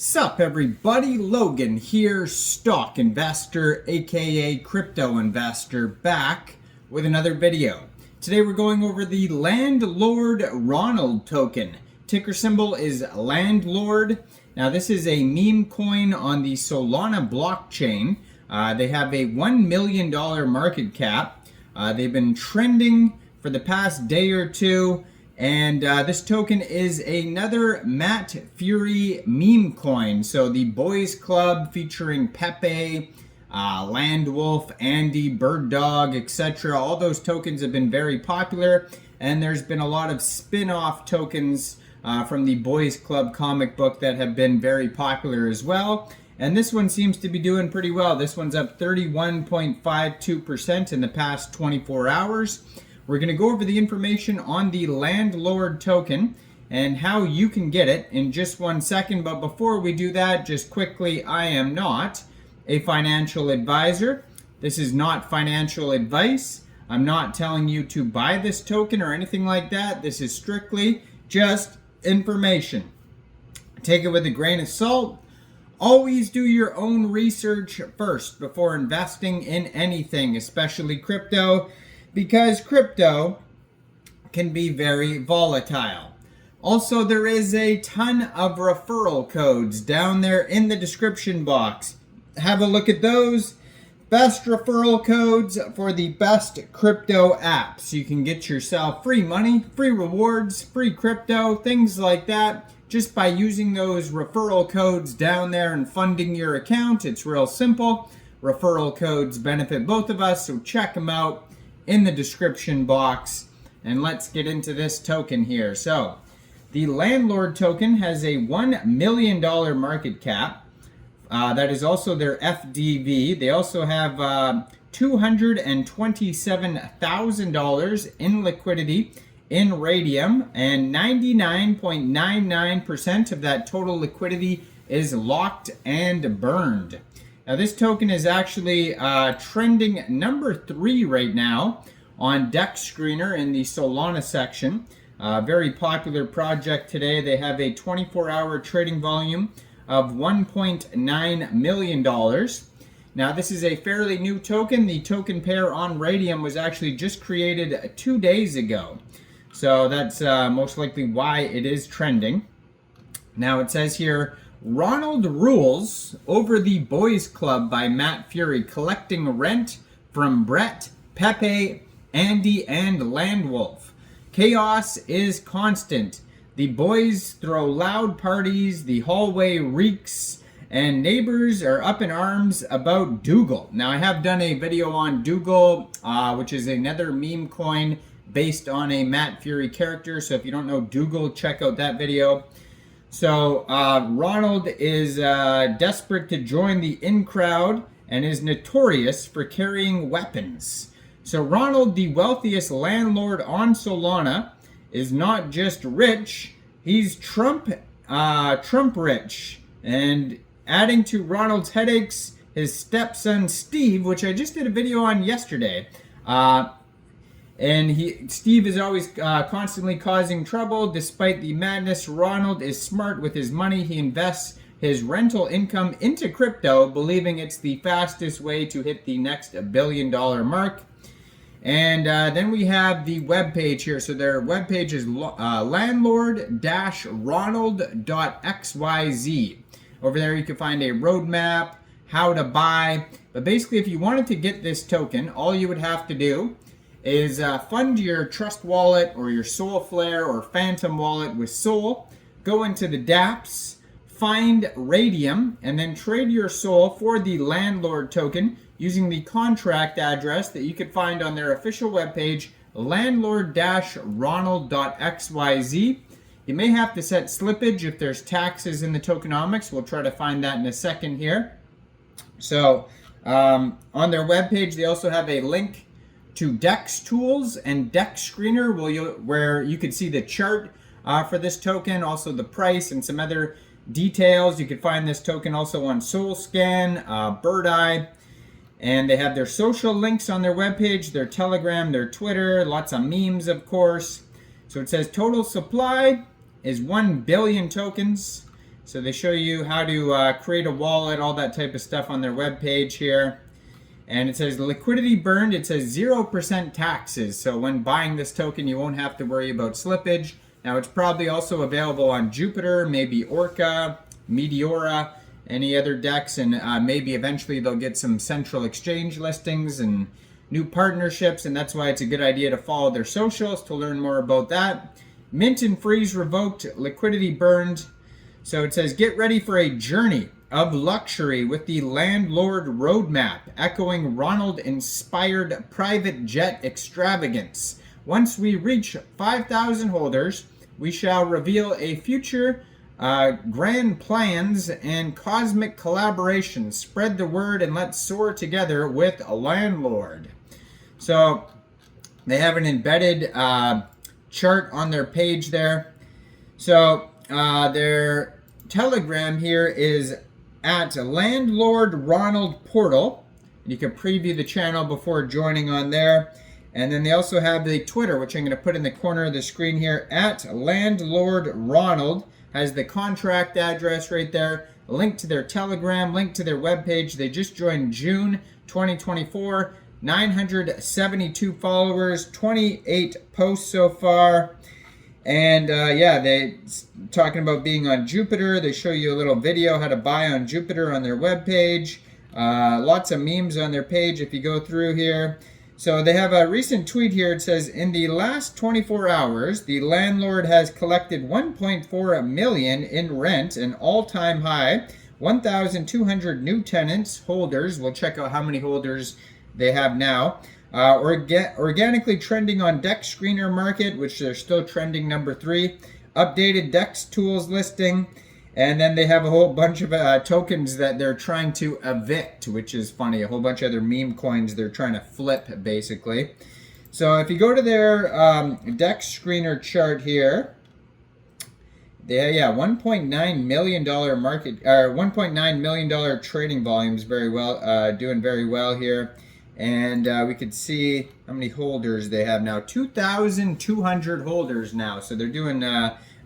Sup everybody, Logan here, stock investor aka crypto investor, back with another video. Today we're going over the Landlord Ronald token. Ticker symbol is Landlord. Now this is a meme coin on the Solana blockchain. They have a $1 million market cap. They've been trending for the past day or two. And this token is another Matt Fury meme coin. So the Boysclub featuring Pepe, Landwolf, Andy, Bird Dog, etc. All those tokens have been very popular. And there's been a lot of spin-off tokens from the Boysclub comic book that have been very popular as well. And this one seems to be doing pretty well. This one's up 31.52% in the past 24 hours. We're going to go over the information on the Landlord token and how you can get it in just 1 second. But before we do that, just quickly, I am not a financial advisor. This is not financial advice. I'm not telling you to buy this token or anything like that. This is strictly just information. Take it with a grain of salt. Always do your own research first before investing in anything, especially crypto, because crypto can be very volatile. Also, there is a ton of referral codes down there in the description box. Have a look at those. Best referral codes for the best crypto apps. You can get yourself free money, free rewards, free crypto, things like that, just by using those referral codes down there and funding your account. It's real simple. Referral codes benefit both of us, so check them out in the description box. And let's get into this token here. So the Landlord token has a $1 million market cap. That is also their FDV. They also have $227,000 in liquidity in Raydium, and 99.99% of that total liquidity is locked and burned. Now this token is actually trending number 3 right now on Dex Screener in the Solana section. Very popular project today. They have a 24-hour trading volume of $1.9 million. Now this is a fairly new token. The token pair on Raydium was actually just created 2 days ago. So that's most likely why it is trending. Now it says here, Ronald rules over the Boysclub by Matt Fury, collecting rent from Brett, Pepe, Andy, and Landwolf. Chaos is constant. The boys throw loud parties, the hallway reeks, and neighbors are up in arms about Dougal. Now I have done a video on Dougal, which is another meme coin based on a Matt Fury character. So if you don't know Dougal, check out that video. So Ronald is desperate to join the in crowd and is notorious for carrying weapons. So Ronald, the wealthiest landlord on Solana, is not just rich, he's Trump rich. And adding to Ronald's headaches, his stepson Steve, which I just did a video on yesterday. Steve is always constantly causing trouble. Despite the madness, Ronald is smart with his money. He invests his rental income into crypto, believing it's the fastest way to hit the next $1 billion mark. And then we have the webpage here. So their webpage is landlord-ronald.xyz. Over there you can find a roadmap, how to buy. But basically, if you wanted to get this token, all you would have to do is fund your Trust wallet or your Solflare or Phantom wallet with Sol. Go into the dApps, find Raydium, and then trade your Sol for the Landlord token using the contract address that you could find on their official webpage, landlord-ronald.xyz. You may have to set slippage if there's taxes in the tokenomics. We'll try to find that in a second here. So on their webpage, they also have a link to Dex Tools and Dex Screener, where you can see the chart for this token, also the price and some other details. You can find this token also on SoulScan, Bird Eye, and they have their social links on their webpage, their Telegram, their Twitter, lots of memes, of course. So it says total supply is 1 billion tokens. So they show you how to create a wallet, all that type of stuff on their webpage here. And it says liquidity burned, it says 0% taxes. So when buying this token, you won't have to worry about slippage. Now it's probably also available on Jupiter, maybe Orca, Meteora, any other DEX, and maybe eventually they'll get some central exchange listings and new partnerships, and that's why it's a good idea to follow their socials to learn more about that. Mint and freeze revoked, liquidity burned. So it says, get ready for a journey of luxury with the Landlord roadmap, echoing Ronald inspired private jet extravagance. Once we reach 5,000 holders, we shall reveal a future grand plans and cosmic collaboration. Spread the word and let's soar together with a Landlord. So they have an embedded chart on their page there. So their Telegram here is at Landlord Ronald Portal. You can preview the channel before joining on there. And then they also have the Twitter, which I'm going to put in the corner of the screen here, at Landlord Ronald. Has the contract address right there, link to their Telegram, link to their webpage. They just joined June 2024, 972 followers, 28 posts so far. And yeah, they talking about being on Jupiter. They show you a little video how to buy on Jupiter on their webpage. Lots of memes on their page if you go through here. So they have a recent tweet here. It says, in the last 24 hours, the Landlord has collected 1.4 million in rent, an all-time high. 1,200 new tenants, holders. We'll check out how many holders they have now. Organically trending on DEX Screener Market, which they're still trending number 3. Updated DEX Tools listing. And then they have a whole bunch of tokens that they're trying to evict, which is funny. A whole bunch of other meme coins they're trying to flip, basically. So if you go to their DEX Screener chart here, they $1.9 million market, or $1.9 million trading volumes, very well, doing very well here. And we could see how many holders they have now. 2,200 holders now. So they're doing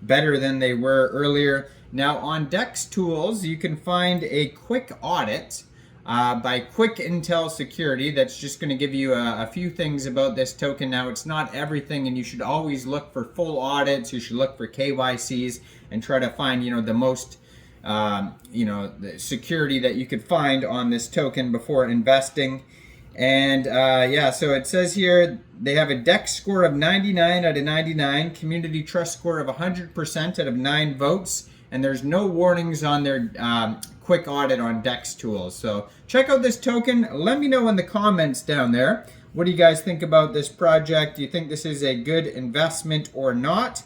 better than they were earlier. Now on DEX Tools, you can find a quick audit by Quick Intel Security. That's just going to give you a few things about this token. Now it's not everything, and you should always look for full audits. You should look for KYCs and try to find, the most, the security that you could find on this token before investing. And yeah, so it says here they have a DEX score of 99 out of 99, community trust score of 100% out of 9 votes. And there's no warnings on their quick audit on DEX Tools. So check out this token. Let me know in the comments down there. What do you guys think about this project? Do you think this is a good investment or not?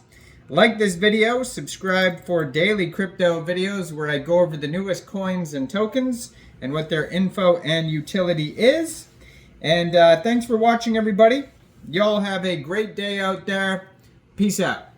Like this video, subscribe for daily crypto videos where I go over the newest coins and tokens and what their info and utility is. And thanks for watching, everybody. Y'all have a great day out there. Peace out.